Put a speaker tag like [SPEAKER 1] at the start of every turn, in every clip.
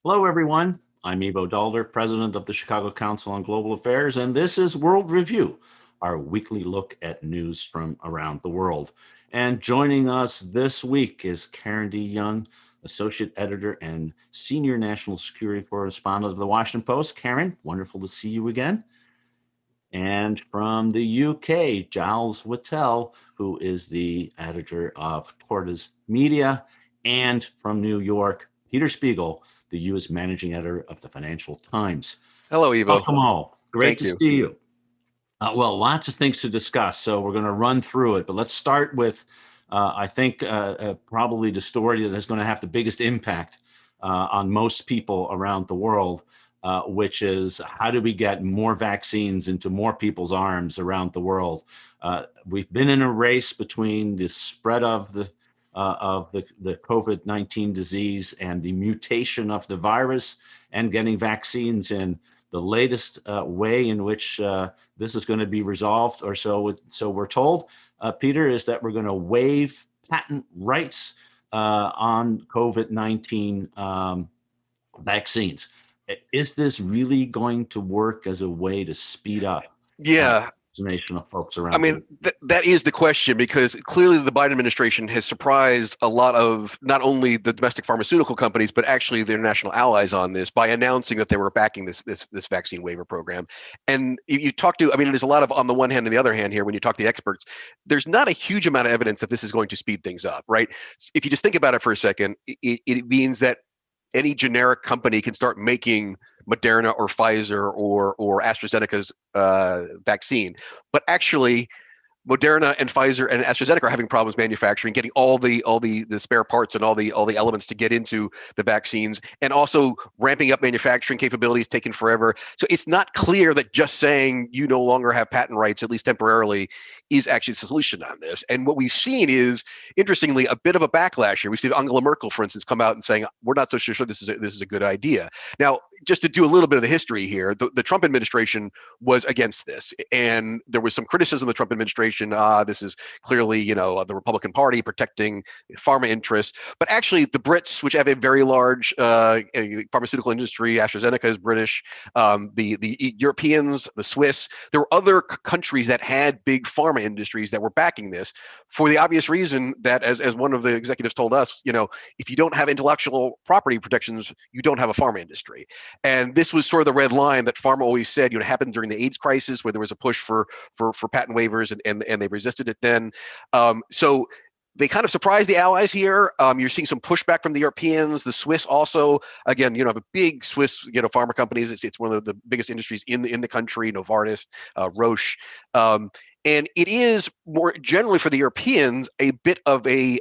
[SPEAKER 1] Hello, everyone. I'm Ivo Daalder, president of the Chicago Council on Global Affairs, and this is World Review, our weekly look at news from around the world. And joining us this week is Karen DeYoung, associate editor and senior national security correspondent of the Washington Post. Karen, wonderful to see you again. And from the UK, Giles Whittell, who is the editor of Tortoise Media, and from New York, Peter Spiegel, the U.S. managing editor of the Financial Times.
[SPEAKER 2] Hello, Ivo.
[SPEAKER 1] Welcome all. Great
[SPEAKER 2] Thank
[SPEAKER 1] to
[SPEAKER 2] you.
[SPEAKER 1] see you. Well, lots of things to discuss, so we're going to run through it. But let's start with, I think, probably the story that is going to have the biggest impact on most people around the world, which is how do we get more vaccines into more people's arms around the world? We've been in a race between the spread of the COVID-19 disease and the mutation of the virus and getting vaccines in. The latest way in which this is going to be resolved, or so we're told, Peter, is that we're going to waive patent rights on COVID-19 vaccines. Is this really going to work as a way to speed up
[SPEAKER 2] Yeah,
[SPEAKER 1] vaccination of folks
[SPEAKER 2] I
[SPEAKER 1] around the
[SPEAKER 2] mean,
[SPEAKER 1] world?
[SPEAKER 2] that is the question because clearly the Biden administration has surprised a lot of not only the domestic pharmaceutical companies, but actually their national allies on this by announcing that they were backing this vaccine waiver program. And you talk to, I mean, there's a lot of on the one hand and the other hand here when you talk to the experts, there's not a huge amount of evidence that this is going to speed things up, right? If you just think about it for a second, it means that any generic company can start making Moderna or Pfizer or AstraZeneca's vaccine. But actually, Moderna and Pfizer and AstraZeneca are having problems manufacturing, getting all the spare parts and all the elements to get into the vaccines, and also ramping up manufacturing capabilities taking forever. So it's not clear that just saying you no longer have patent rights, at least temporarily, is actually the solution on this. And what we've seen is, interestingly, a bit of a backlash here. We see Angela Merkel, for instance, come out and saying we're not so sure this is a good idea. Now, just to do a little bit of the history here, the Trump administration was against this, and there was some criticism of the Trump administration. This is clearly, the Republican Party protecting pharma interests, but actually, the Brits, which have a very large pharmaceutical industry, AstraZeneca is British, the Europeans, the Swiss, there were other countries that had big pharma industries that were backing this for the obvious reason that, as one of the executives told us, if you don't have intellectual property protections, you don't have a pharma industry. And this was sort of the red line that pharma always said, happened during the AIDS crisis where there was a push for patent waivers and they resisted it then. So they kind of surprised the allies here. You're seeing some pushback from the Europeans, the Swiss also. Again, have a big Swiss, pharma companies. It's one of the biggest industries in the country. Novartis, Roche. And it is more generally for the Europeans a bit of a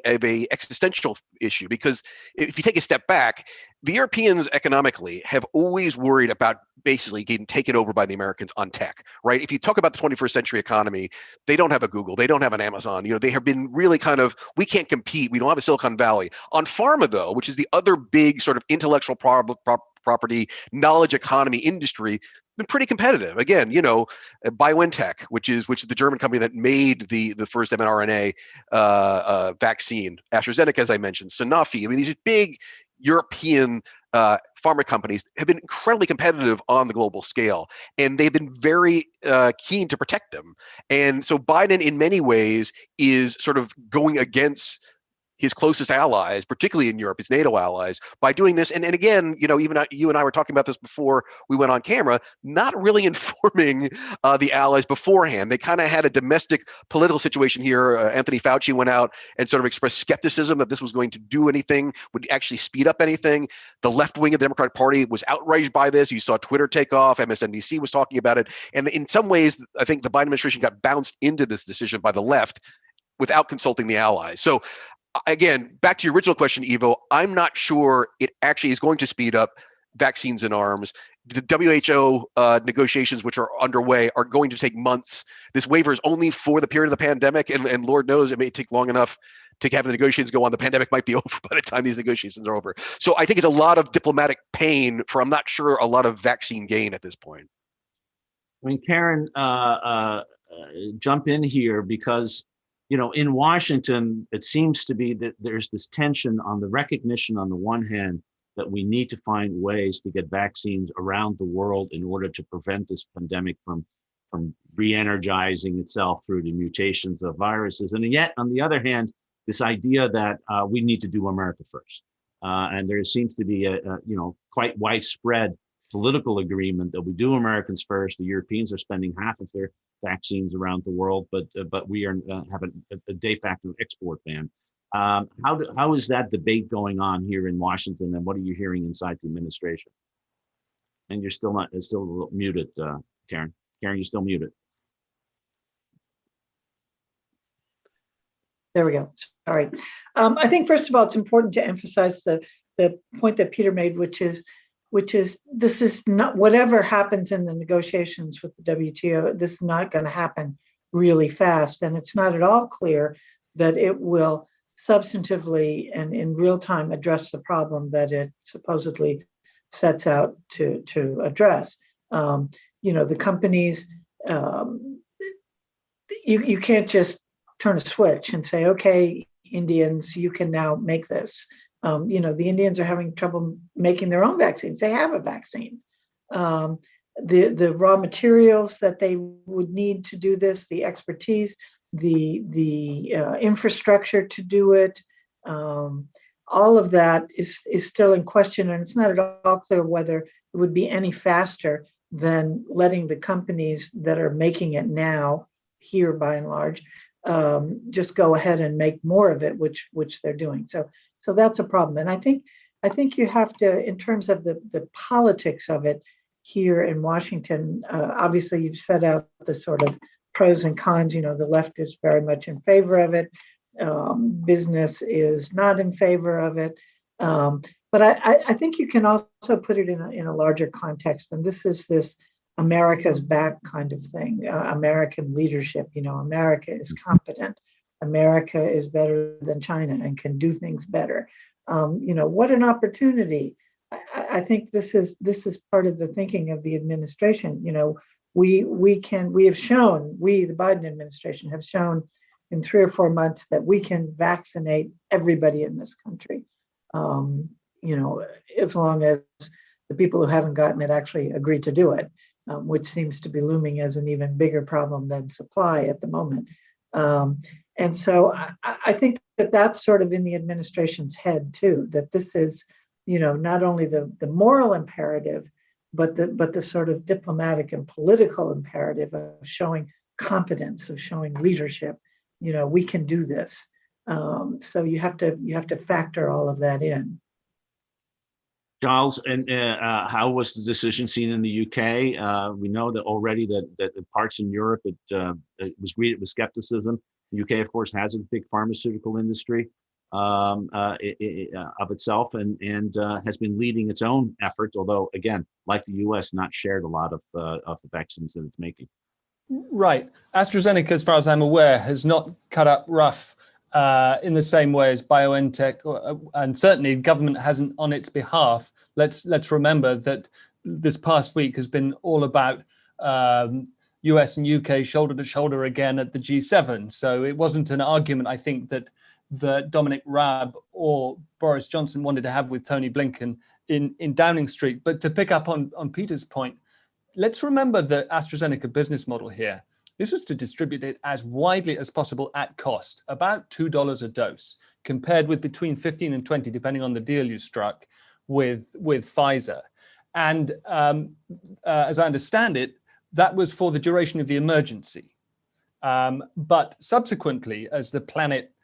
[SPEAKER 2] existential issue because if you take a step back, the Europeans economically have always worried about basically getting taken over by the Americans on tech, right? If you talk about the 21st century economy, they don't have a Google, they don't have an Amazon. They have been really kind of, we can't compete. We don't have a Silicon Valley. On pharma, though, which is the other big sort of intellectual property, knowledge economy industry, been pretty competitive. Again, BioNTech, which is the German company that made the first mRNA vaccine, AstraZeneca, as I mentioned, Sanofi. I mean, these big European pharma companies have been incredibly competitive on the global scale, and they've been very keen to protect them. And so Biden, in many ways, is sort of going against his closest allies, particularly in Europe, his NATO allies, by doing this. And again, even you and I were talking about this before we went on camera, not really informing the allies beforehand. They kind of had a domestic political situation here. Anthony Fauci went out and sort of expressed skepticism that this was going to do anything, would actually speed up anything. The left wing of the Democratic Party was outraged by this. You saw Twitter take off. MSNBC was talking about it. And in some ways, I think the Biden administration got bounced into this decision by the left without consulting the allies. So again, back to your original question, Ivo, I'm not sure it actually is going to speed up vaccines in arms. The WHO negotiations, which are underway, are going to take months. This waiver is only for the period of the pandemic, and Lord knows it may take long enough to have the negotiations go on. The pandemic might be over by the time these negotiations are over. So I think it's a lot of diplomatic pain for, I'm not sure, a lot of vaccine gain at this point.
[SPEAKER 1] I mean, Karen, jump in here because, in Washington, it seems to be that there's this tension on the recognition on the one hand that we need to find ways to get vaccines around the world in order to prevent this pandemic from re-energizing itself through the mutations of viruses. And yet, on the other hand, this idea that we need to do America first. And there seems to be a quite widespread political agreement that we do Americans first. The Europeans are spending half of their vaccines around the world, but we are have a de facto export ban. How is that debate going on here in Washington, and what are you hearing inside the administration? And you're still a little muted, Karen. Karen, you're still muted.
[SPEAKER 3] There we go. Sorry. I think first of all, it's important to emphasize the point that Peter made, which is this is not, whatever happens in the negotiations with the WTO, this is not going to happen really fast, and it's not at all clear that it will substantively and in real time address the problem that it supposedly sets out to address. The companies, you can't just turn a switch and say, okay, Indians, you can now make this. The Indians are having trouble making their own vaccines. They have a vaccine. The raw materials that they would need to do this, the expertise, the infrastructure to do it, all of that is still in question, and it's not at all clear whether it would be any faster than letting the companies that are making it now here, by and large, just go ahead and make more of it, which they're doing. So that's a problem. And I think you have to, in terms of the politics of it here in Washington, obviously you've set out the sort of pros and cons. The left is very much in favor of it. Business is not in favor of it. But I think you can also put it in a larger context. And this is this America's back kind of thing, American leadership. America is competent. America is better than China and can do things better. What an opportunity. I think this is part of the thinking of the administration. We have shown, the Biden administration have shown in 3 or 4 months that we can vaccinate everybody in this country. As long as the people who haven't gotten it actually agree to do it, which seems to be looming as an even bigger problem than supply at the moment. And so I think that that's sort of in the administration's head too, that this is, not only the moral imperative, but the sort of diplomatic and political imperative of showing competence, of showing leadership. We can do this. So you have to factor all of that in.
[SPEAKER 1] Giles, and how was the decision seen in the UK? We know that already that in parts in Europe it was greeted with skepticism. The UK, of course, has a big pharmaceutical industry of itself, and has been leading its own effort. Although, again, like the US, not shared a lot of the vaccines that it's making.
[SPEAKER 4] Right, AstraZeneca, as far as I'm aware, has not cut up rough in the same way as BioNTech, and certainly government hasn't on its behalf. Let's remember that this past week has been all about US and UK shoulder to shoulder again at the G7. So it wasn't an argument, I think, that Dominic Raab or Boris Johnson wanted to have with Tony Blinken in Downing Street. But to pick up on Peter's point, let's remember the AstraZeneca business model here. This was to distribute it as widely as possible at cost, about $2 a dose, compared with between 15 and 20, depending on the deal you struck with Pfizer. And as I understand it, that was for the duration of the emergency. But subsequently, as the planet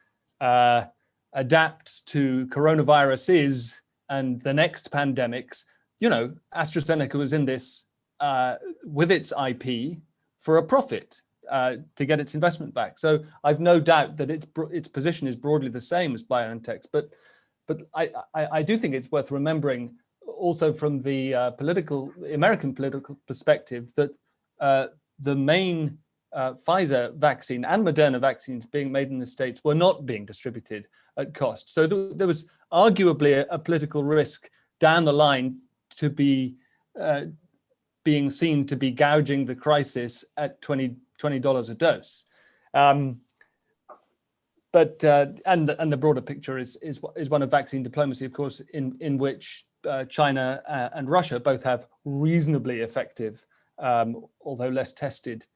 [SPEAKER 4] adapts to coronaviruses and the next pandemics, AstraZeneca was in this with its IP for a profit to get its investment back. So I've no doubt that its position is broadly the same as BioNTech's. But I do think it's worth remembering also from the American political perspective that the main Pfizer vaccine and Moderna vaccines being made in the States were not being distributed at cost. So there was arguably a political risk down the line to be being seen to be gouging the crisis at $20 a dose. But the broader picture is one of vaccine diplomacy, of course, in which China and Russia both have reasonably effective, although less tested,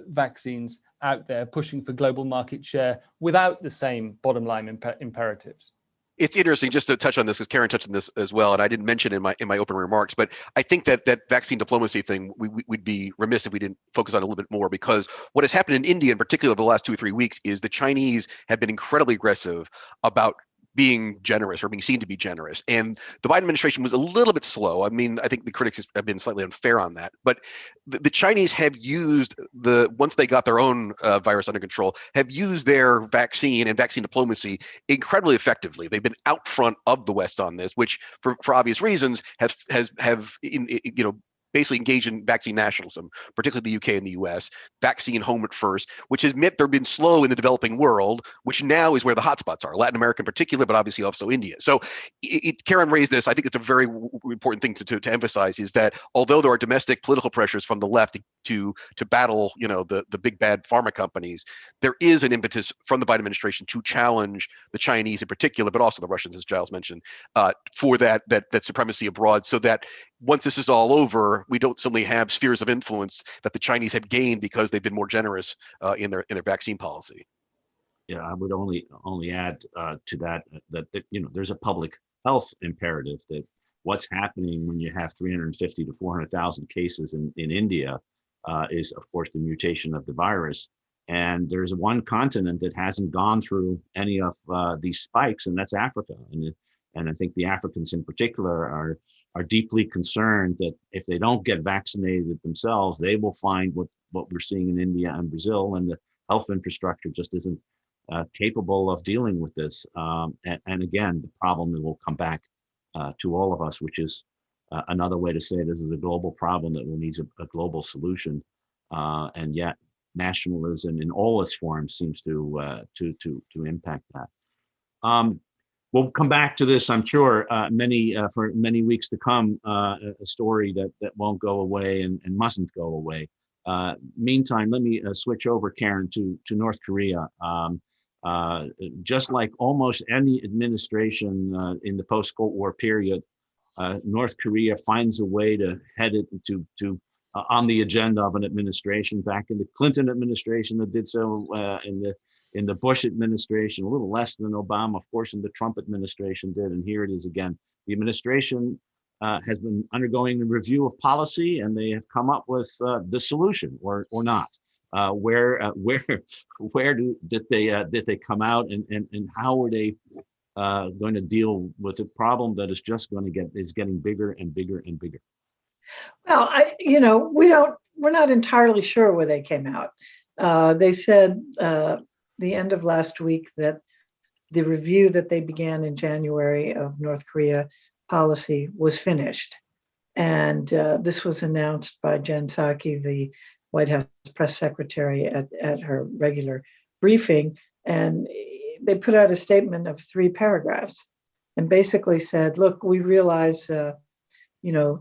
[SPEAKER 4] vaccines out there pushing for global market share without the same bottom line imperatives.
[SPEAKER 2] It's interesting just to touch on this, because Karen touched on this as well, and I didn't mention in my opening remarks, but I think that vaccine diplomacy thing, we'd be remiss if we didn't focus on a little bit more, because what has happened in India in particular over the last 2 or 3 weeks is the Chinese have been incredibly aggressive about being generous, or being seen to be generous. And the Biden administration was a little bit slow. I mean, I think the critics have been slightly unfair on that. But the Chinese have used once they got their own virus under control, have used their vaccine and vaccine diplomacy incredibly effectively. They've been out front of the West on this, which for obvious reasons have basically engaged in vaccine nationalism, particularly the UK and the US, vaccine home at first, which has meant they've been slow in the developing world, which now is where the hotspots are, Latin America in particular, but obviously also India. So Karen raised this. I think it's a very important thing to emphasize, is that although there are domestic political pressures from the left to battle, the big bad pharma companies, there is an impetus from the Biden administration to challenge the Chinese in particular, but also the Russians, as Giles mentioned, for that supremacy abroad, so that once this is all over, we don't suddenly have spheres of influence that the Chinese have gained because they've been more generous in their vaccine policy.
[SPEAKER 1] Yeah, I would only add to that there's a public health imperative, that what's happening when you have 350 to 400,000 cases in India is, of course, the mutation of the virus. And there's one continent that hasn't gone through any of these spikes, and that's Africa. And I think the Africans in particular are deeply concerned that if they don't get vaccinated themselves, they will find what we're seeing in India and Brazil, and the health infrastructure just isn't capable of dealing with this. And again, the problem that will come back to all of us, which is another way to say this is a global problem that will need a global solution. And yet nationalism in all its forms seems to impact that. We'll come back to this, I'm sure, for many weeks to come, a story that won't go away and mustn't go away. Meantime, let me switch over, Karen, to North Korea. Just like almost any administration in the post-Cold War period, North Korea finds a way to head it to on the agenda of an administration. Back in the Clinton administration, that did so in the Bush administration, a little less than Obama, of course, and the Trump administration did. And here it is again. The administration has been undergoing a review of policy, and they have come up with the solution, or not. Where did they come out, and how are they going to deal with a problem that is just getting bigger and bigger and bigger?
[SPEAKER 3] Well, we're not entirely sure where they came out. They said the end of last week that the review that they began in January of North Korea policy was finished. And this was announced by Jen Psaki, the White House press secretary, at her regular briefing. And they put out a statement of 3 paragraphs and basically said, look, we realize, the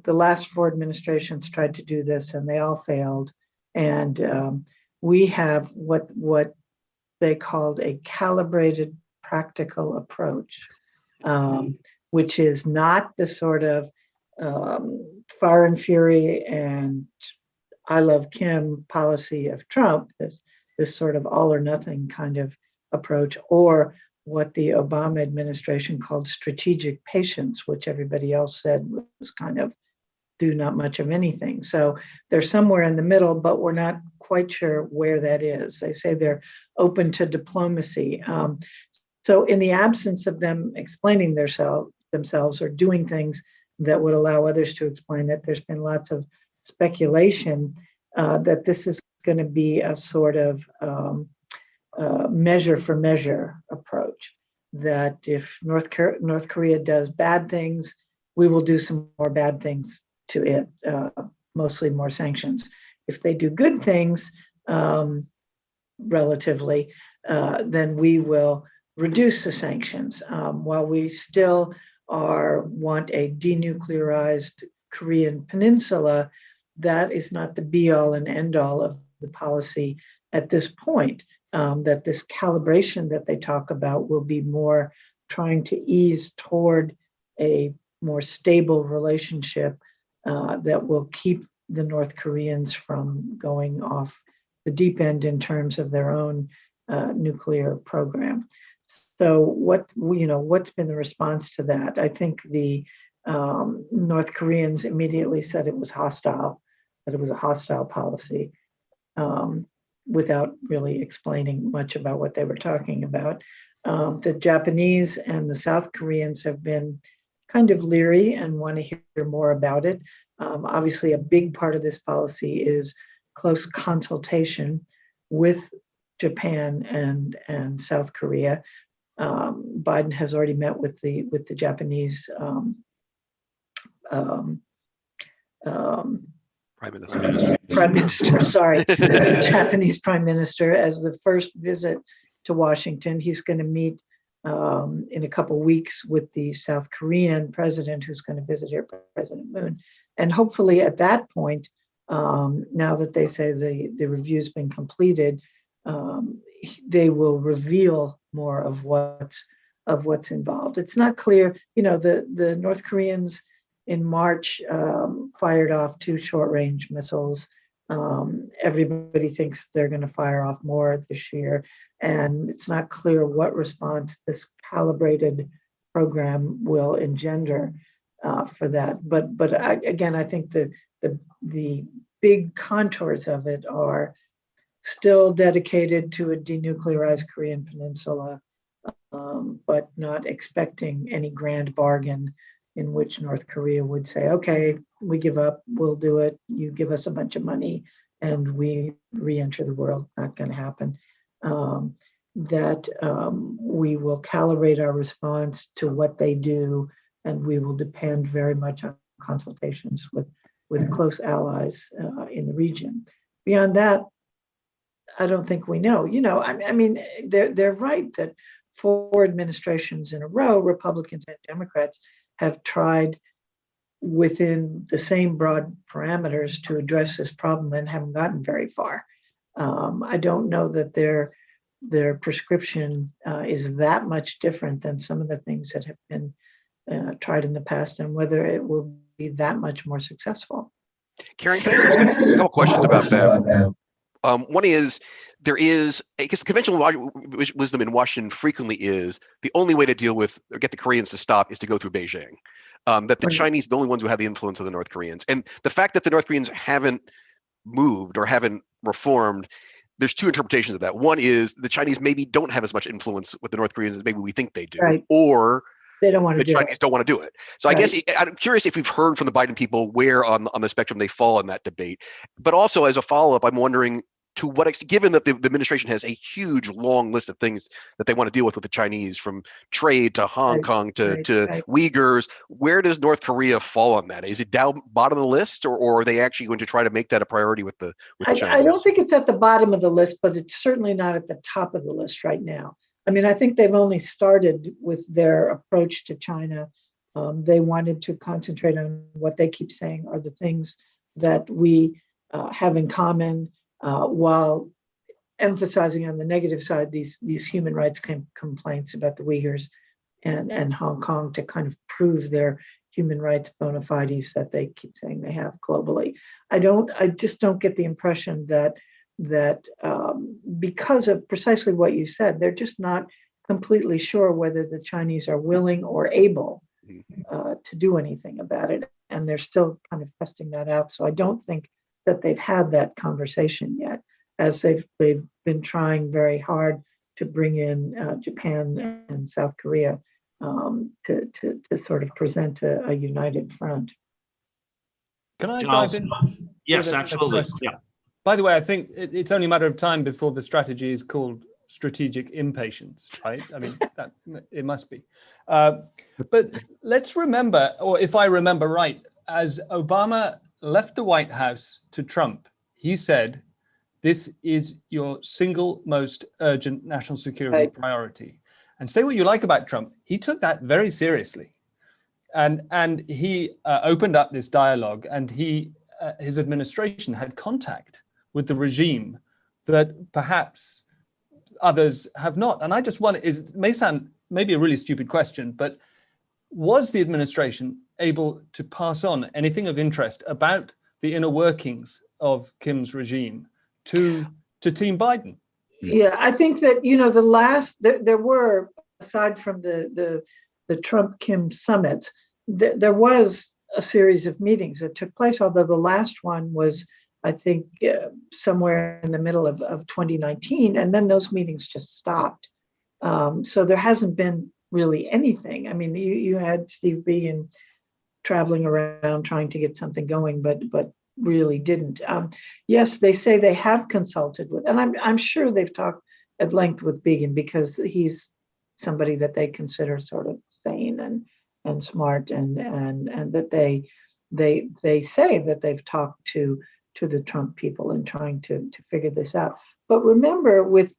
[SPEAKER 3] last 4 administrations tried to do this and they all failed. And we have what they called a calibrated practical approach, which is not the sort of fire and fury and I love Kim policy of Trump, this sort of all or nothing kind of approach, or what the Obama administration called strategic patience, which everybody else said was kind of do not much of anything. So they're somewhere in the middle, but we're not quite sure where that is. They say they're open to diplomacy. So in the absence of them explaining themselves or doing things that would allow others to explain it, there's been lots of speculation that this is going to be a sort of measure for measure approach, that if North Korea does bad things, we will do some more bad things to it, mostly more sanctions. If they do good things, relatively, then we will reduce the sanctions. While we still want a denuclearized Korean peninsula, that is not the be-all and end-all of the policy at this point. That this calibration that they talk about will be more trying to ease toward a more stable relationship that will keep the North Koreans from going off the deep end in terms of their own nuclear program. So what's been the response to that? I think the North Koreans immediately said it was hostile, that it was a hostile policy, without really explaining much about what they were talking about. The Japanese and the South Koreans have been kind of leery and want to hear more about it. Obviously, a big part of this policy is close consultation with Japan and South Korea. Biden has already met with the Japanese Prime Minister, sorry, the Japanese Prime Minister as the first visit to Washington. He's going to meet in a couple of weeks with the South Korean president, who's going to visit here, President Moon. And hopefully at that point, now that they say the review's been completed, they will reveal more of what's involved. It's not clear, the North Koreans in March fired off 2 short-range missiles. Everybody thinks they're going to fire off more this year, and it's not clear what response this calibrated program will engender for that. But again, I think the big contours of it are still dedicated to a denuclearized Korean peninsula, but not expecting any grand bargain in which North Korea would say, okay, we give up, we'll do it, you give us a bunch of money, and we re-enter the world. Not going to happen. That we will calibrate our response to what they do, and we will depend very much on consultations with close allies in the region. Beyond that, I don't think we know. I mean, they're right that 4 administrations in a row, Republicans and Democrats, have tried within the same broad parameters to address this problem and haven't gotten very far. I don't know that their prescription is that much different than some of the things that have been tried in the past, and whether it will be that much more successful.
[SPEAKER 2] Karen, can I ask a couple questions about that? One is, there is, I guess, conventional wisdom in Washington frequently is the only way to deal with or get the Koreans to stop is to go through Beijing. That the Chinese are the only ones who have the influence of the North Koreans. And the fact that the North Koreans haven't moved or haven't reformed, there's 2 interpretations of that. One is the Chinese maybe don't have as much influence with the North Koreans as maybe we think they do,
[SPEAKER 3] right.
[SPEAKER 2] Or
[SPEAKER 3] they don't want to
[SPEAKER 2] the Chinese don't want to do it. So right. I guess I'm curious if we've heard from the Biden people where on the spectrum they fall in that debate. But also as a follow-up, I'm wondering, to what extent, given that the administration has a huge, long list of things that they want to deal with the Chinese, from trade to Hong Kong to Uyghurs, where does North Korea fall on that? Is it down bottom of the list, or are they actually going to try to make that a priority with the Chinese?
[SPEAKER 3] I don't think it's at the bottom of the list, but it's certainly not at the top of the list right now. I mean, I think they've only started with their approach to China. They wanted to concentrate on what they keep saying are the things that we have in common, while emphasizing on the negative side these human rights complaints about the Uyghurs and Hong Kong, to kind of prove their human rights bona fides that they keep saying they have globally. I just don't get the impression that because of precisely what you said, they're just not completely sure whether the Chinese are willing or able to do anything about it, and they're still kind of testing that out. So I don't think that they've had that conversation yet, as they've been trying very hard to bring in Japan and South Korea to sort of present a united front.
[SPEAKER 4] Can I dive in?
[SPEAKER 1] Yes, absolutely. Yeah.
[SPEAKER 4] By the way, I think it's only a matter of time before the strategy is called strategic impatience, right? I mean, that it must be. But let's remember, or if I remember right, as Obama left the White House to Trump, he said, this is your single most urgent national security priority. And say what you like about Trump, he took that very seriously. And he opened up this dialogue, and his administration had contact with the regime that perhaps others have not. And I just wonder, it may sound maybe a really stupid question, but was the administration able to pass on anything of interest about the inner workings of Kim's regime to Team Biden?
[SPEAKER 3] Yeah, I think that, there were, aside from the Trump-Kim summits, there was a series of meetings that took place, although the last one was, I think, somewhere in the middle of 2019, and then those meetings just stopped. So there hasn't been really anything. I mean, you had Steve Biegun traveling around trying to get something going, but really didn't. Yes, they say they have consulted with, and I'm sure they've talked at length with Biegun, because he's somebody that they consider sort of sane and smart, and that they say that they've talked to the Trump people and trying to figure this out. But remember, with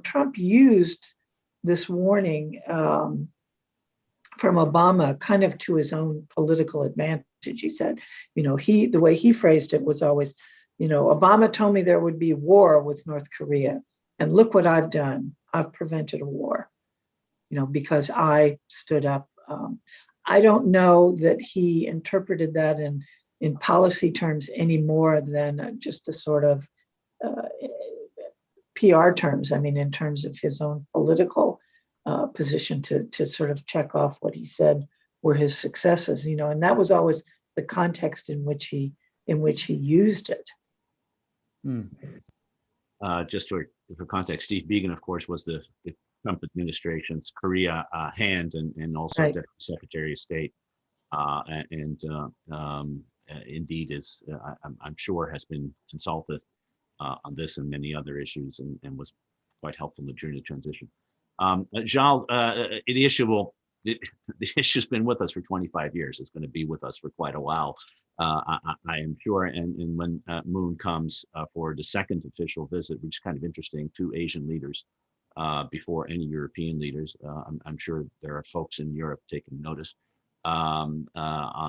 [SPEAKER 3] Trump used this warning from Obama kind of to his own political advantage. He said, the way he phrased it was always, Obama told me there would be war with North Korea, and look what I've done. I've prevented a war, because I stood up. I don't know that he interpreted that in policy terms any more than just a sort of PR terms. I mean, in terms of his own political position to sort of check off what he said were his successes, and that was always the context in which he used it.
[SPEAKER 1] Just for context, Steve Biegun, of course, was the Trump administration's Korea hand, and also
[SPEAKER 3] Right.
[SPEAKER 1] Deputy Secretary of State, indeed is I'm sure has been consulted on this and many other issues, and was quite helpful during the transition. Giles, the issue's been with us for 25 years. It's going to be with us for quite a while, I am sure. And when Moon comes for the second official visit, which is kind of interesting, 2 Asian leaders before any European leaders. I'm sure there are folks in Europe taking notice on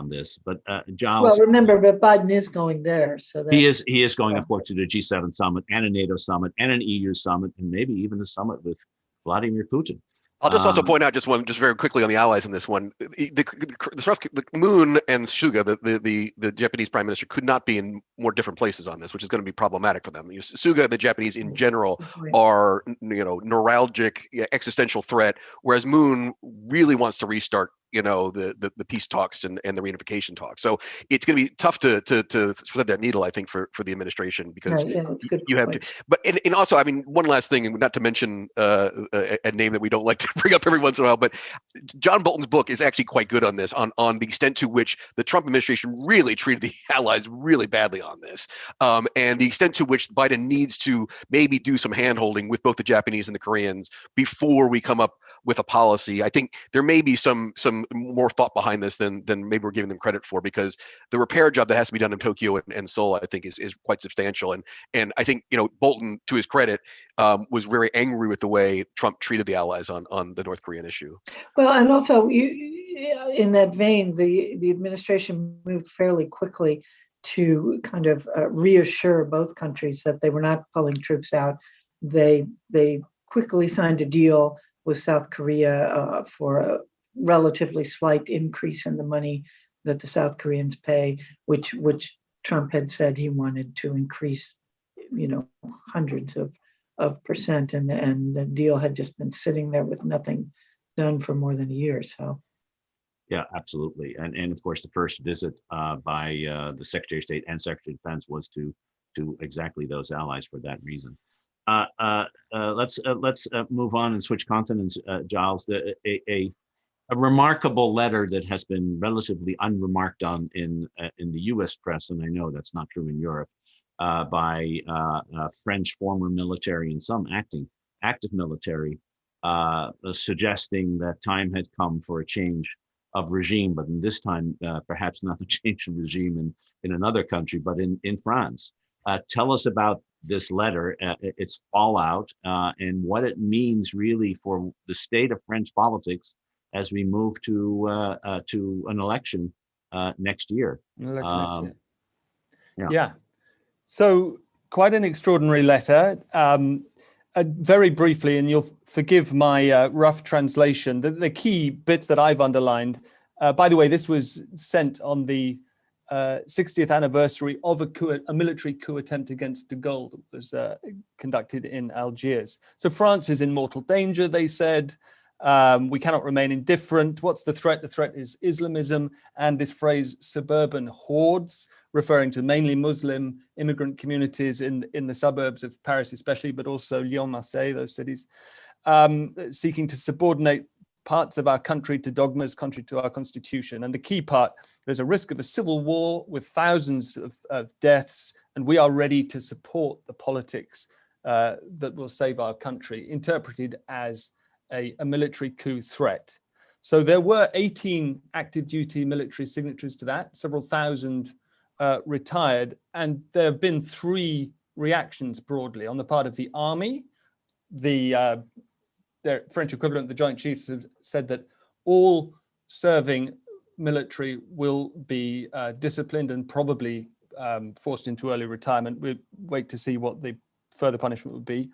[SPEAKER 1] this. But Giles,
[SPEAKER 3] Well, remember, but Biden is going there, so
[SPEAKER 1] he is going, of course, to the G7 summit and a NATO summit and an EU summit, and maybe even a summit with Vladimir Putin.
[SPEAKER 2] I'll just also point out just very quickly on the allies in this one. The Moon and Suga, the Japanese prime minister, could not be in more different places on this, which is going to be problematic for them. Suga and the Japanese in general are, neuralgic, existential threat, whereas Moon really wants to restart, the peace talks and the reunification talks. So it's going to be tough to thread that needle, I think, for the administration, because you have to. But and also, I mean, one last thing, and not to mention a name that we don't like to bring up every once in a while, but John Bolton's book is actually quite good on this, on the extent to which the Trump administration really treated the allies really badly on this, and the extent to which Biden needs to maybe do some hand-holding with both the Japanese and the Koreans before we come up with a policy. I think there may be some more thought behind this than maybe we're giving them credit for, because the repair job that has to be done in Tokyo and Seoul, I think, is quite substantial. And I think, Bolton, to his credit, was very angry with the way Trump treated the allies on the North Korean issue.
[SPEAKER 3] Well, and also, in that vein, the administration moved fairly quickly to kind of reassure both countries that they were not pulling troops out. They quickly signed a deal with South Korea for a relatively slight increase in the money that the South Koreans pay, which Trump had said he wanted to increase, hundreds of percent, and the deal had just been sitting there with nothing done for more than a year. So,
[SPEAKER 1] yeah, absolutely, and of course the first visit by the Secretary of State and Secretary of Defense was to exactly those allies for that reason. Let's move on and switch continents, Giles. A remarkable letter that has been relatively unremarked on in the U.S. press, and I know that's not true in Europe, by French former military and some active military, suggesting that time had come for a change of regime, but in this time, perhaps not the change of regime in another country, but in France. Tell us about this letter, its fallout, and what it means really for the state of French politics as we move to an election next year.
[SPEAKER 4] Yeah. So quite an extraordinary letter. Very briefly, and you'll forgive my rough translation, the key bits that I've underlined By the way, this was sent on the 60th anniversary of a military coup attempt against de Gaulle that was conducted in Algiers. So France is in mortal danger, they said. We cannot remain indifferent. What's the threat? The threat is Islamism, and this phrase suburban hordes, referring to mainly Muslim immigrant communities in the suburbs of Paris especially, but also Lyon, Marseille, those cities, seeking to subordinate parts of our country to dogmas contrary to our constitution. And the key part, there's a risk of a civil war with thousands of deaths, and we are ready to support the politics that will save our country, interpreted as a military coup threat. So there were 18 active duty military signatories to that, several thousand retired, and there have been 3 reactions broadly on the part of the army. Their French equivalent, the Joint Chiefs, have said that all serving military will be disciplined and probably forced into early retirement. We'll wait to see what the further punishment would be.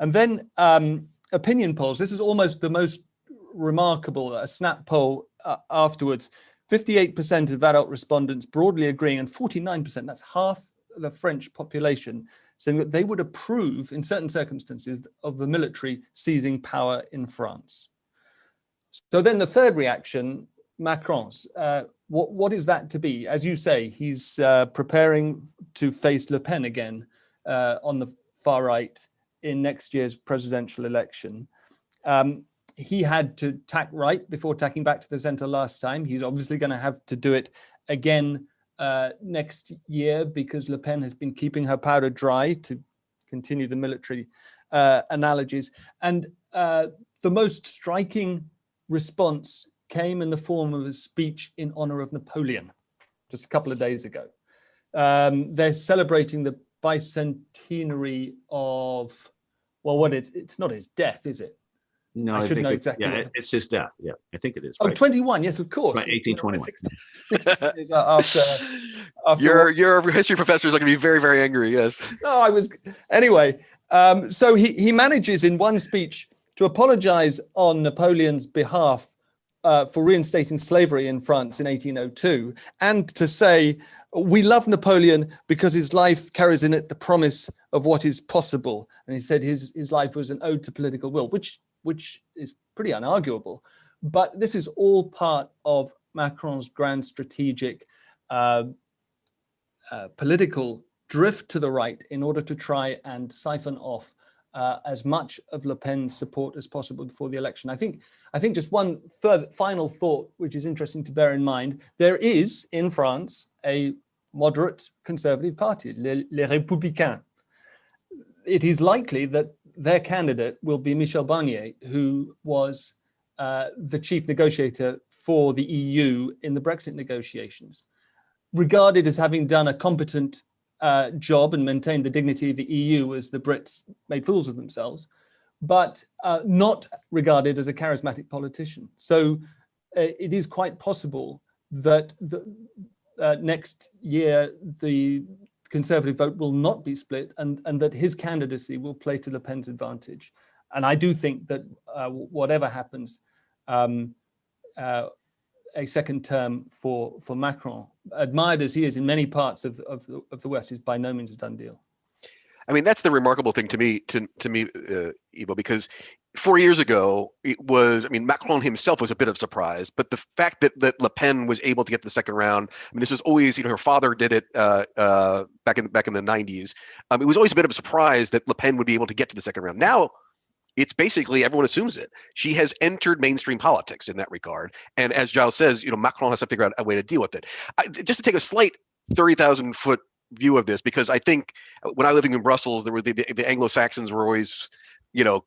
[SPEAKER 4] And then opinion polls. This is almost the most remarkable, a snap poll afterwards. 58% of adult respondents broadly agreeing, and 49%, that's half the French population, saying that they would approve, in certain circumstances, of the military seizing power in France. So then the third reaction, Macron's. What is that to be? As you say, he's preparing to face Le Pen again on the far right in next year's presidential election. He had to tack right before tacking back to the center last time. He's obviously going to have to do it again next year, because Le Pen has been keeping her powder dry, to continue the military analogies. And the most striking response came in the form of a speech in honor of Napoleon just a couple of days ago. They're celebrating the bicentenary of, well, it's not his death, is it?
[SPEAKER 1] No,
[SPEAKER 4] I should know exactly.
[SPEAKER 1] Yeah, it's his death. Yeah, I think it is.
[SPEAKER 4] Oh,
[SPEAKER 1] right?
[SPEAKER 4] 21. Yes, of course.
[SPEAKER 1] Right, 1821.
[SPEAKER 4] After
[SPEAKER 2] your history professors are going to be very, very angry. Yes.
[SPEAKER 4] No, anyway. So he manages in one speech to apologize on Napoleon's behalf for reinstating slavery in France in 1802, and to say, we love Napoleon because his life carries in it the promise of what is possible. And he said his life was an ode to political will, which is pretty unarguable. But this is all part of Macron's grand strategic political drift to the right in order to try and siphon off as much of Le Pen's support as possible before the election. I think just one final thought, which is interesting to bear in mind. There is in France a moderate conservative party, les Républicains. It is likely that their candidate will be Michel Barnier, who was the chief negotiator for the EU in the Brexit negotiations, regarded as having done a competent job and maintained the dignity of the EU as the Brits made fools of themselves, but not regarded as a charismatic politician. So it is quite possible that next year the Conservative vote will not be split, and that his candidacy will play to Le Pen's advantage. And I do think that whatever happens, a second term for Macron, admired as he is in many parts of the West, is by no means a done deal.
[SPEAKER 2] I mean, that's the remarkable thing to me, Ivo, because 4 years ago, it was, I mean, Macron himself was a bit of a surprise, but the fact that Le Pen was able to get to the second round, I mean, this was always, her father did it back in the 90s. It was always a bit of a surprise that Le Pen would be able to get to the second round. Now, it's basically, everyone assumes it. She has entered mainstream politics in that regard. And as Giles says, Macron has to figure out a way to deal with it. Just to take a slight 30,000 foot view of this, because I think when I was living in Brussels, there were the Anglo-Saxons were always,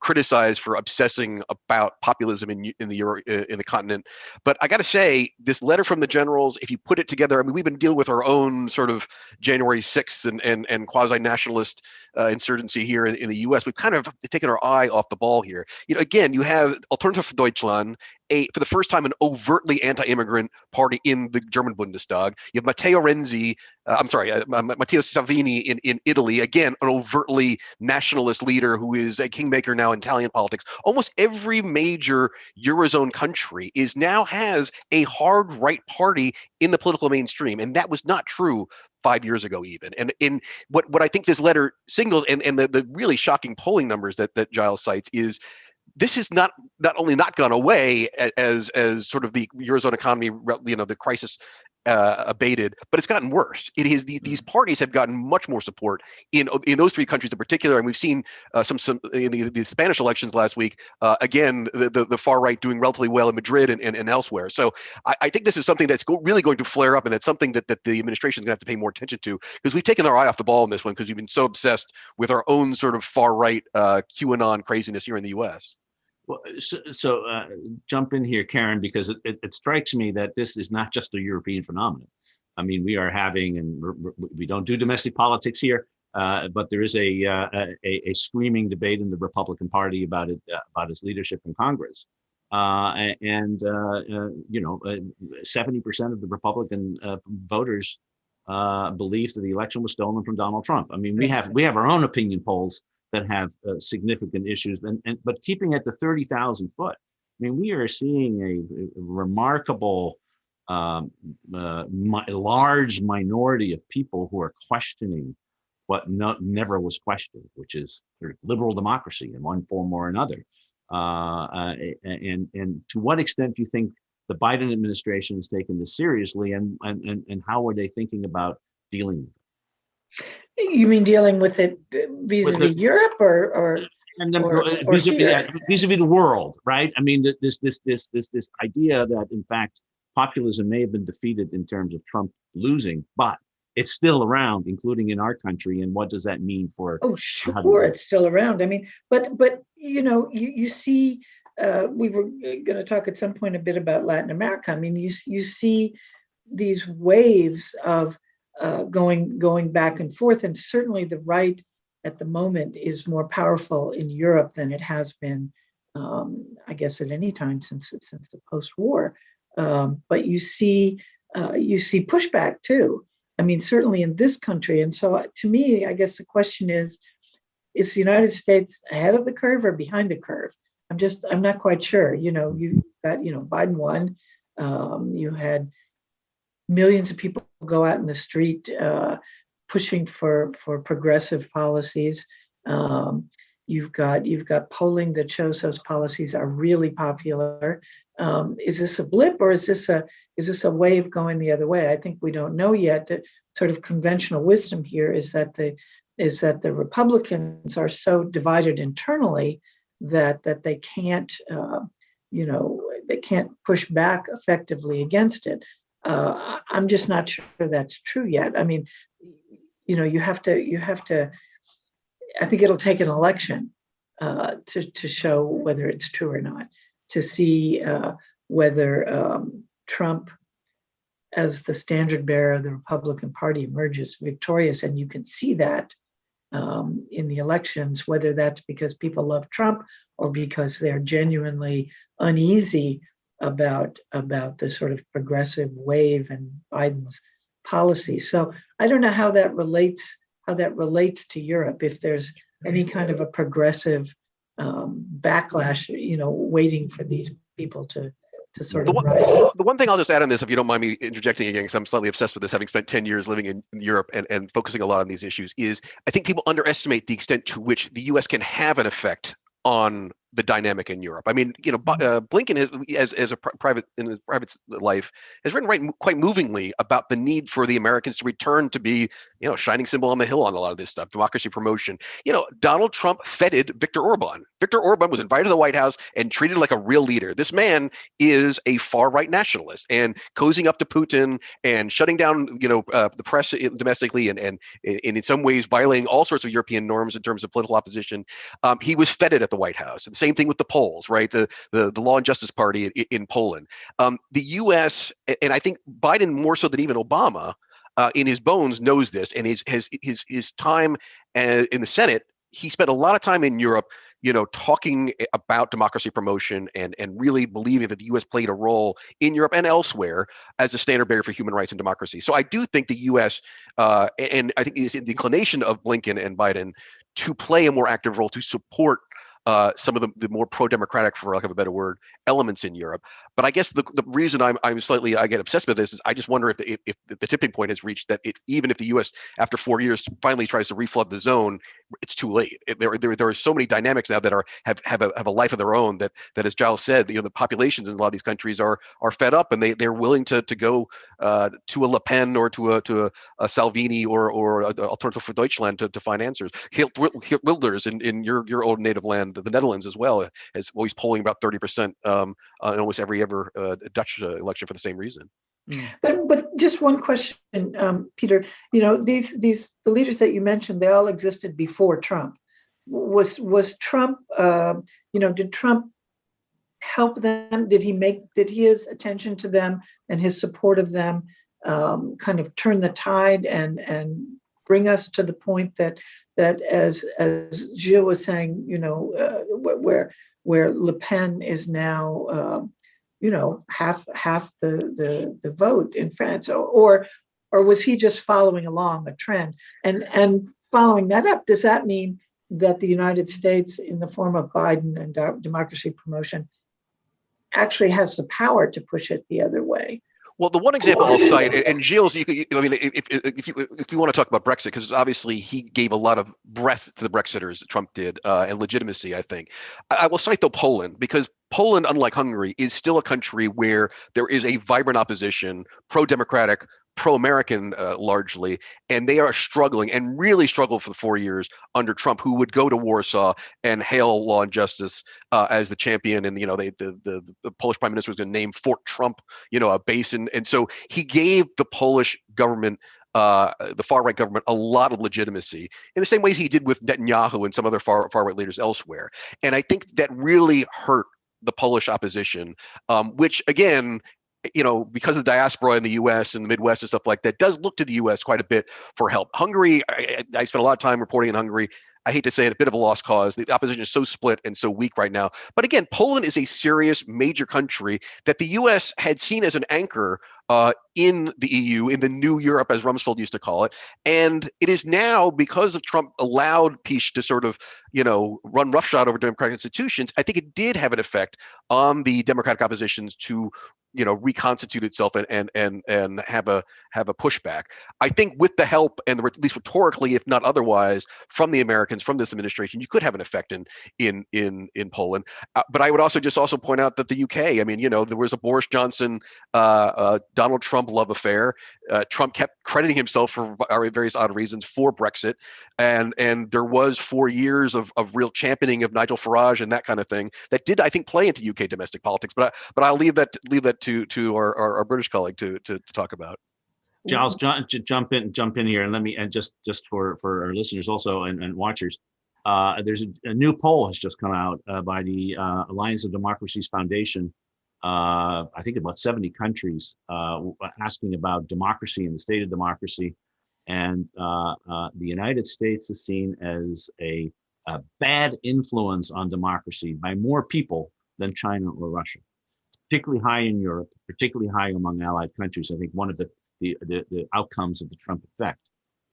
[SPEAKER 2] criticized for obsessing about populism in the continent. But I got to say, this letter from the generals, if you put it together, I mean, we've been dealing with our own sort of January 6th and quasi-nationalist insurgency here in the U.S. We've kind of taken our eye off the ball here. Again, you have Alternative for Deutschland for the first time, an overtly anti-immigrant party in the German Bundestag. You have Matteo Salvini in Italy, again, an overtly nationalist leader who is a kingmaker now in Italian politics. Almost every major Eurozone country now has a hard right party in the political mainstream, and that was not true 5 years ago even. And in what I think this letter signals, and the really shocking polling numbers that Giles cites, is this is not only not gone away as sort of the Eurozone economy, the crisis abated, but it's gotten worse. It is these parties have gotten much more support in those three countries in particular, and we've seen some in the Spanish elections last week. Again, the far right doing relatively well in Madrid and elsewhere. So I think this is something that's really going to flare up, and that's something that the administration is going to have to pay more attention to, because we've taken our eye off the ball in this one because we've been so obsessed with our own sort of far right QAnon craziness here in the U.S.
[SPEAKER 1] Well, so jump in here, Karen, because it strikes me that this is not just a European phenomenon. I mean, we are having, and we don't do domestic politics here, but there is a screaming debate in the Republican Party about its leadership in Congress, and 70% of the Republican voters believe that the election was stolen from Donald Trump. I mean, we have our own opinion polls that have significant issues, but keeping at the 30,000 foot. I mean, we are seeing a remarkable, large minority of people who are questioning what never was questioned, which is sort of liberal democracy in one form or another. And to what extent do you think the Biden administration has taken this seriously, and how are they thinking about dealing with it?
[SPEAKER 3] You mean dealing with it vis-a-vis Europe or
[SPEAKER 1] vis-a-vis the world, right? I mean, this idea that in fact populism may have been defeated in terms of Trump losing, but it's still around, including in our country. And what does that mean for?
[SPEAKER 3] Oh, sure, it's still around. I mean, but you see, we were going to talk at some point a bit about Latin America. I mean, you see these waves of going back and forth, and certainly the right at the moment is more powerful in Europe than it has been, I guess, at any time since the post-war. But you see pushback too. I mean, certainly in this country. And so, to me, I guess the question is the United States ahead of the curve or behind the curve? I'm not quite sure. You got Biden won. You had millions of people go out in the street pushing for progressive policies. You've got polling that shows those policies are really popular. Is this a blip, or is this a wave going the other way? I think we don't know yet. The sort of conventional wisdom here is that the Republicans are so divided internally that they can't they can't push back effectively against it. I'm just not sure that's true yet. I mean, you have to. I think it'll take an election to show whether it's true or not, to see whether Trump, as the standard bearer of the Republican Party, emerges victorious. And you can see that in the elections, whether that's because people love Trump or because they're genuinely uneasy about the sort of progressive wave and Biden's policy. So I don't know how that relates to Europe, if there's any kind of a progressive backlash, waiting for these people to sort of rise up.
[SPEAKER 2] The one thing I'll just add on this, if you don't mind me interjecting again, because I'm slightly obsessed with this, having spent 10 years living in Europe and focusing a lot on these issues, is I think people underestimate the extent to which the U.S. can have an effect on the dynamic in Europe. I mean, Blinken, as a private in his private life, has written quite movingly about the need for the Americans to return to be, shining symbol on the hill on a lot of this stuff, democracy promotion. Donald Trump feted Viktor Orban. Viktor Orban was invited to the White House and treated like a real leader. This man is a far right nationalist and cozying up to Putin and shutting down, the press domestically and in some ways violating all sorts of European norms in terms of political opposition. He was feted at the White House. And same thing with the Poles, right? The Law and Justice Party in Poland. The U.S., and I think Biden more so than even Obama, in his bones knows this, and his time in the Senate, he spent a lot of time in Europe talking about democracy promotion and really believing that the U.S. played a role in Europe and elsewhere as a standard bearer for human rights and democracy. So I do think the U.S. And I think it's the inclination of Blinken and Biden to play a more active role to support some of the more pro-democratic, for lack of a better word, elements in Europe. But I guess the reason I get obsessed with this is I just wonder if the tipping point has reached that even if the U.S. after 4 years finally tries to reflood the zone, it's too late. There are so many dynamics now that have a life of their own that as Giles said, the populations in a lot of these countries are fed up, and they're willing to go to a Le Pen or to a Salvini or Alternative for Deutschland to find answers. Wilders in your old native land, the Netherlands as well, is always polling about 30% in almost every Dutch election for the same reason.
[SPEAKER 3] But just one question, Peter. The leaders that you mentioned, they all existed before Trump. Was Trump? Did Trump help them? Did his attention to them and his support of them kind of turn the tide and bring us to the point that as Gilles was saying, where Le Pen is now, half the vote in France, or was he just following along a trend? And following that up, does that mean that the United States, in the form of Biden and democracy promotion, actually has the power to push it the other way?
[SPEAKER 2] Well, the one example I'll cite, and Gilles, if you want to talk about Brexit, because obviously he gave a lot of breadth to the Brexiters, Trump did, and legitimacy, I think. I will cite, though, Poland, because Poland, unlike Hungary, is still a country where there is a vibrant opposition, pro-democratic, pro-American largely, and they are struggling and really struggled for the 4 years under Trump, who would go to Warsaw and hail law and justice as the champion. And the Polish prime minister was going to name Fort Trump, a base, and so he gave the Polish government, the far right government, a lot of legitimacy in the same ways he did with Netanyahu and some other far right leaders elsewhere. And I think that really hurt the Polish opposition, which again, because of the diaspora in the U.S. and the Midwest and stuff like that, does look to the U.S. quite a bit for help. Hungary, I spent a lot of time reporting in Hungary. I hate to say it, a bit of a lost cause. The opposition is so split and so weak right now. But again, Poland is a serious major country that the U.S. had seen as an anchor in the EU, in the new Europe, as Rumsfeld used to call it. And it is now, because of Trump allowed peace to sort of, run roughshod over democratic institutions, I think it did have an effect on the democratic oppositions to reconstitute itself and have a pushback. I think with the help, and at least rhetorically, if not otherwise, from the Americans, from this administration, you could have an effect in Poland. But I would also point out that the UK, there was a Boris Johnson, Donald Trump love affair. Trump kept crediting himself for various odd reasons for Brexit, and there was 4 years of real championing of Nigel Farage and that kind of thing that did, I think, play into UK domestic politics. But I'll leave that to our British colleague to talk about.
[SPEAKER 1] Giles, jump in here, and let me, and just for our listeners also and watchers, there's a new poll has just come out by the Alliance of Democracies Foundation. I think about 70 countries asking about democracy and the state of democracy, and the United States is seen as a bad influence on democracy by more people than China or Russia. Particularly high in Europe, particularly high among allied countries. I think one of the outcomes of the Trump effect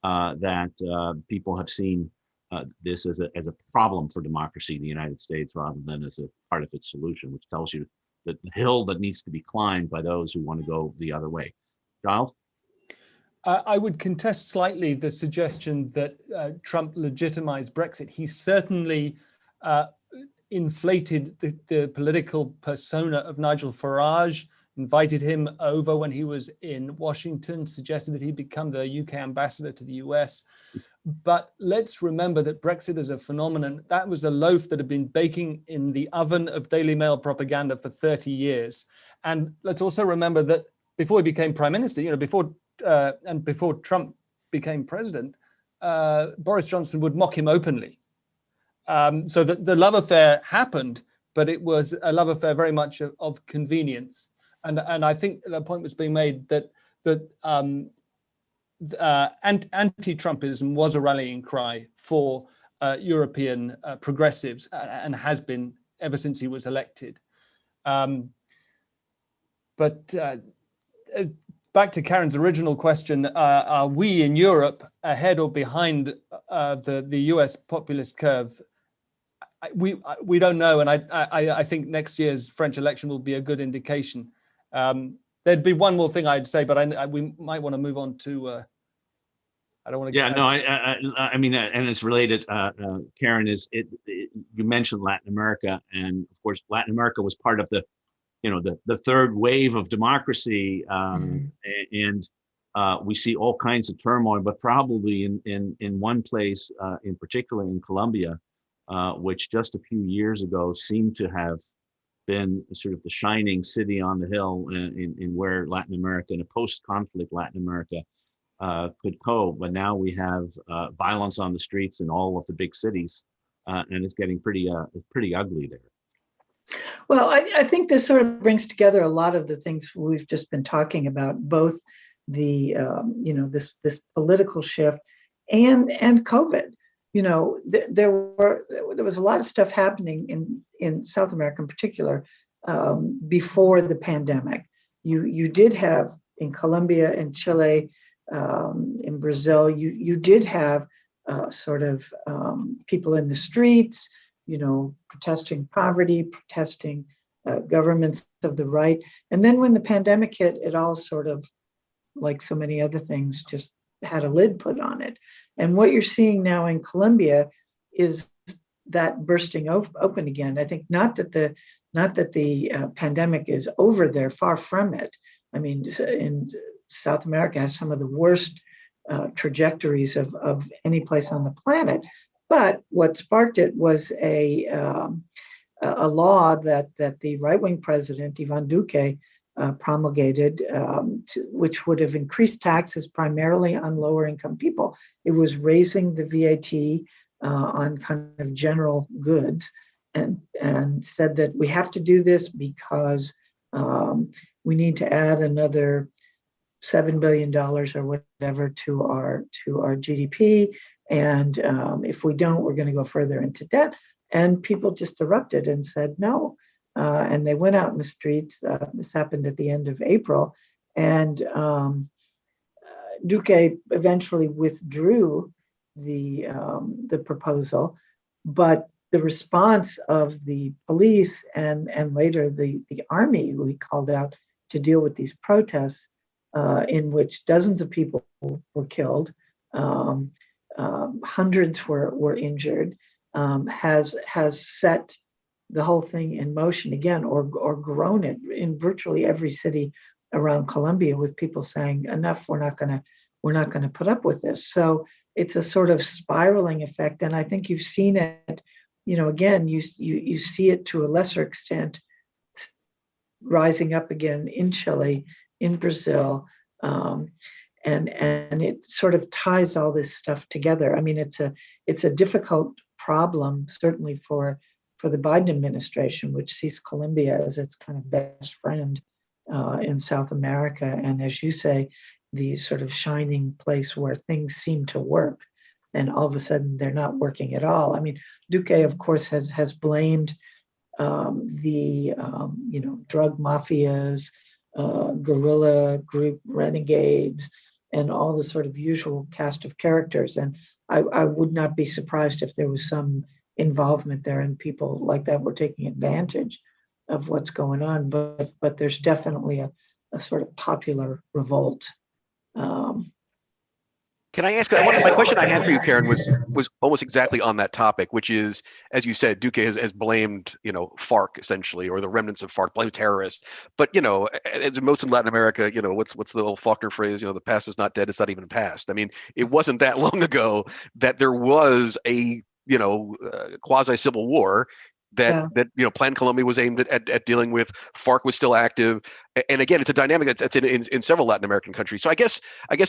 [SPEAKER 1] that people have seen this as a problem for democracy in the United States rather than as a part of its solution, which tells you that the hill that needs to be climbed by those who want to go the other way. Giles?
[SPEAKER 4] I would contest slightly the suggestion that Trump legitimized Brexit. He certainly inflated the political persona of Nigel Farage, invited him over when he was in Washington, suggested that he become the UK ambassador to the US. But let's remember that Brexit is a phenomenon. That was a loaf that had been baking in the oven of Daily Mail propaganda for 30 years. And let's also remember that before he became prime minister, before Trump became president, Boris Johnson would mock him openly. So the love affair happened, but it was a love affair very much of convenience. And I think the point was being made that anti-Trumpism was a rallying cry for European progressives, and has been ever since he was elected. But back to Karen's original question, are we in Europe ahead or behind the US populist curve? We don't know, and I think next year's French election will be a good indication. There'd be one more thing I'd say, but we might want to move on to. I don't want to.
[SPEAKER 1] Yeah, no, I mean, and it's related. Karen, you mentioned Latin America, and of course, Latin America was part of the third wave of democracy, and we see all kinds of turmoil, but probably in one place, in particular in Colombia, which just a few years ago seemed to have been sort of the shining city on the hill in where Latin America, in a post-conflict Latin America, could go. But now we have violence on the streets in all of the big cities, and it's getting pretty ugly there.
[SPEAKER 3] Well, I think this sort of brings together a lot of the things we've just been talking about, both the this political shift and COVID. There was a lot of stuff happening in South America in particular before the pandemic. You did have in Colombia and Chile, in Brazil, you did have sort of people in the streets, protesting poverty, protesting governments of the right. And then when the pandemic hit, it all sort of, like so many other things, just had a lid put on it. And what you're seeing now in Colombia is that bursting open again. I think not that the pandemic is over there, far from it. I mean, in South America has some of the worst trajectories of any place on the planet. But what sparked it was a law that the right-wing president, Ivo Daalder, promulgated, which would have increased taxes primarily on lower-income people. It was raising the VAT on kind of general goods, and said that we have to do this because we need to add another $7 billion or whatever to our GDP. And if we don't, we're going to go further into debt. And people just erupted and said no. And they went out in the streets. This happened at the end of April. And Duque eventually withdrew the proposal. But the response of the police and later the army, who he called out to deal with these protests, in which dozens of people were killed, hundreds were injured, has set the whole thing in motion again, or grown it in virtually every city around Colombia, with people saying enough, we're not going to put up with this. So it's a sort of spiraling effect, and I think you've seen it. Again, you see it to a lesser extent rising up again in Chile, in Brazil, and it sort of ties all this stuff together. I mean, it's a difficult problem, certainly for the Biden administration, which sees Colombia as its kind of best friend in South America, and as you say, the sort of shining place where things seem to work, and all of a sudden they're not working at all. I mean, Duque, of course, has blamed the drug mafias, guerrilla group renegades, and all the sort of usual cast of characters. And I would not be surprised if there was some involvement there and people like that were taking advantage of what's going on. But there's definitely a sort of popular revolt.
[SPEAKER 2] Can I ask? My question I had for you, Karen, was almost exactly on that topic, which is, as you said, Duque has blamed, FARC essentially, or the remnants of FARC, blamed terrorists. But as most in Latin America, what's the old Faulkner phrase? The past is not dead; it's not even past. I mean, it wasn't that long ago that there was a quasi civil war that Plan Colombia was aimed at dealing with. FARC was still active, and again, it's a dynamic that's in several Latin American countries. So I guess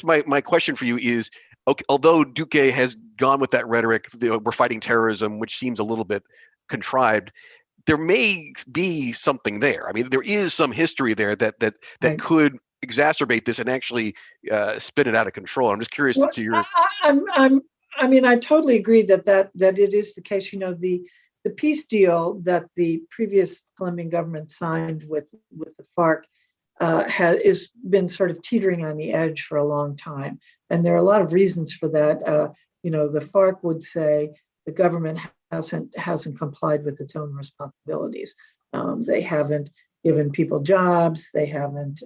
[SPEAKER 2] my question for you is, okay, although Duque has gone with that rhetoric, we're fighting terrorism, which seems a little bit contrived, there may be something there. I mean, there is some history there that right. could exacerbate this and actually spin it out of control. I'm just curious as to your.
[SPEAKER 3] I mean, I totally agree that it is the case. You know, the peace deal that the previous Colombian government signed with the FARC has been sort of teetering on the edge for a long time, and there are a lot of reasons for that. You know, the FARC would say the government hasn't complied with its own responsibilities. They haven't given people jobs. They haven't,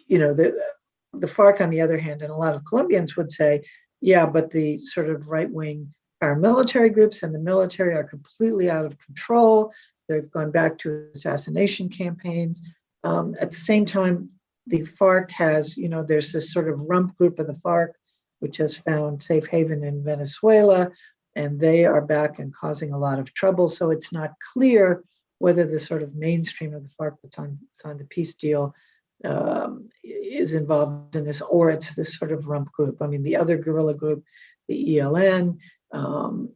[SPEAKER 3] you know, the FARC, on the other hand, and a lot of Colombians would say, yeah, but the sort of right-wing paramilitary groups and the military are completely out of control. They've gone back to assassination campaigns. At the same time, the FARC has, you know, there's this sort of rump group of the FARC, which has found safe haven in Venezuela, and they are back and causing a lot of trouble. So it's not clear whether the sort of mainstream of the FARC that's signed the peace deal is involved in this, or it's this sort of rump group. I mean, the other guerrilla group, the ELN,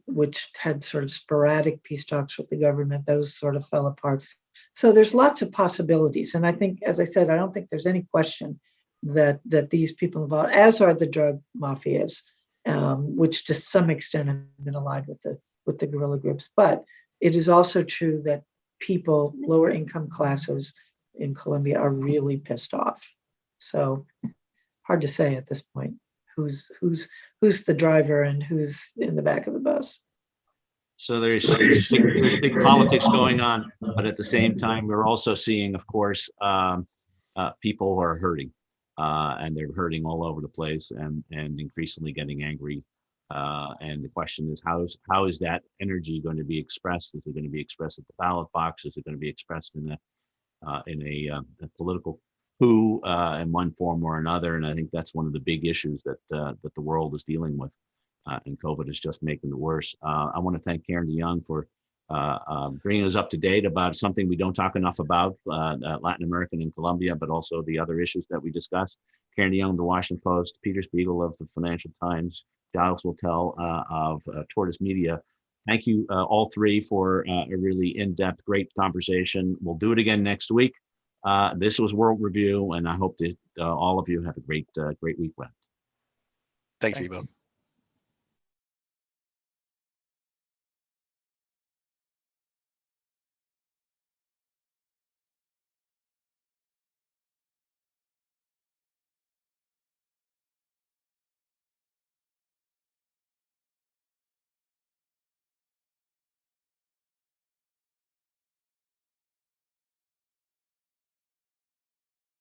[SPEAKER 3] which had sort of sporadic peace talks with the government, those sort of fell apart. So there's lots of possibilities. And I think, as I said, I don't think there's any question that these people involved, as are the drug mafias, which to some extent have been allied with the guerrilla groups. But it is also true that people, lower income classes in Colombia, are really pissed off. So hard to say at this point who's the driver and who's in the back of the bus.
[SPEAKER 1] So there's big politics going on, but at the same time, we're also seeing, of course, people who are hurting, and they're hurting all over the place, and increasingly getting angry. And the question is, how is that energy going to be expressed? Is it going to be expressed at the ballot box? Is it going to be expressed in a political coup in one form or another? And I think that's one of the big issues that the world is dealing with, and COVID is just making it worse. I want to thank Karen DeYoung for bringing us up to date about something we don't talk enough about, Latin American and Colombia, but also the other issues that we discussed. Karen DeYoung of the Washington Post, Peter Spiegel of the Financial Times, Giles Whittell of Tortoise Media. Thank you all three for a really in-depth, great conversation. We'll do it again next week. This was World Review, and I hope that all of you have a great week left.
[SPEAKER 2] Thanks, Ivo.